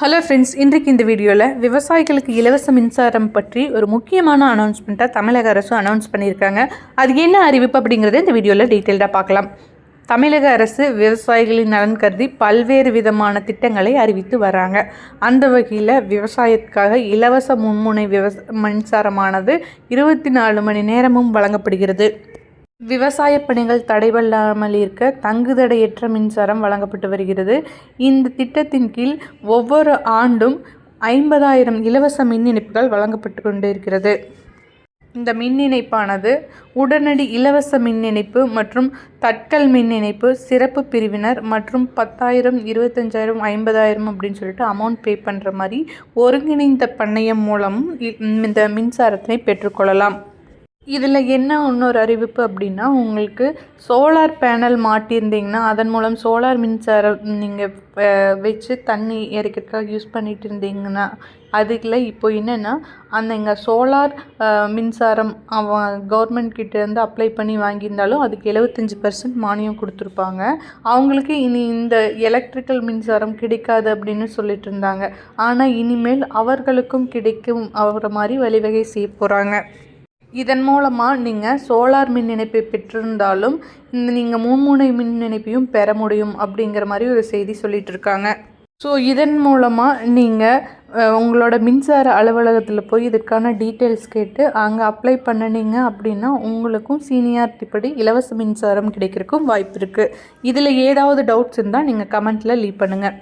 Hello friends, இன்றைக்கு இந்த வீடியோவில் விவசாயிகளுக்கு இலவச மின்சாரம் பற்றி ஒரு முக்கியமான அனௌன்ஸ்மெண்ட்டாக தமிழக அரசு அனௌன்ஸ் பண்ணியிருக்காங்க. அது என்ன அறிவிப்பு அப்படிங்கிறத இந்த வீடியோவில் டீட்டெயில்டாக பார்க்கலாம். தமிழக அரசு விவசாயிகளின் நலன் கருதி பல்வேறு விதமான திட்டங்களை அறிவித்து வராங்க. அந்த வகையில் விவசாயத்துக்காக இலவச மும்முனை மின்சாரமானது 24 மணி நேரமும் வழங்கப்படுகிறது. விவசாய பணிகள் தடைபடாமல் இருக்க தங்குதடையற்ற மின்சாரம் வழங்கப்பட்டு வருகிறது. இந்த திட்டத்தின் கீழ் ஒவ்வொரு ஆண்டும் 50,000 இலவச மின் இணைப்புகள் வழங்கப்பட்டு கொண்டிருக்கிறது. இந்த மின் இணைப்பானது உடனடி இலவச மின் இணைப்பு மற்றும் தட்கல் மின் இணைப்பு, சிறப்பு பிரிவினர் மற்றும் 10,000, 25,000, 50,000 அப்படின்னு சொல்லிட்டு அமௌண்ட் பே பண்ணுற மாதிரி ஒருங்கிணைந்த பண்ணையம் மூலமும் இந்த மின்சாரத்தினை பெற்றுக்கொள்ளலாம். இதில் என்ன இன்னொரு அறிவிப்பு அப்படின்னா, உங்களுக்கு சோலார் பேனல் மாட்டியிருந்தீங்கன்னா அதன் மூலம் சோலார் மின்சாரம் நீங்கள் வச்சு தண்ணி இறைக்கிறதுக்காக யூஸ் பண்ணிகிட்டு இருந்தீங்கன்னா அதுக்குள்ள இப்போ என்னென்னா இங்கே சோலார் மின்சாரம் கவர்மெண்ட் கிட்டேருந்து அப்ளை பண்ணி வாங்கியிருந்தாலும் அதுக்கு 75% மானியம் கொடுத்துருப்பாங்க. அவங்களுக்கு இனி இந்த எலக்ட்ரிக்கல் மின்சாரம் கிடைக்காது அப்படின்னு சொல்லிட்டு இருந்தாங்க. ஆனால் இனிமேல் அவர்களுக்கும் கிடைக்கும் அவர மாதிரி வழிவகை செய்ய போகிறாங்க. இதன் மூலமாக நீங்கள் சோலார் மின் இணைப்பை பெற்றிருந்தாலும் நீங்கள் மும்முனை மின் இணைப்பையும் பெற முடியும் அப்படிங்கிற மாதிரி ஒரு செய்தி சொல்லிட்டு இருக்காங்க. ஸோ இதன் மூலமாக நீங்கள் உங்களோட மின்சார அலுவலகத்தில் போய் இதுக்கான டீட்டெயில்ஸ் கேட்டு அங்கே அப்ளை பண்ணினீங்க அப்படின்னா உங்களுக்கும் சீனியாரிட்டி படி இலவச மின்சாரம் கிடைக்கிறதுக்கும் வாய்ப்பு இருக்குது. இதில் ஏதாவது டவுட்ஸ் இருந்தால் நீங்கள் கமெண்ட்டில் லீவ் பண்ணுங்கள்.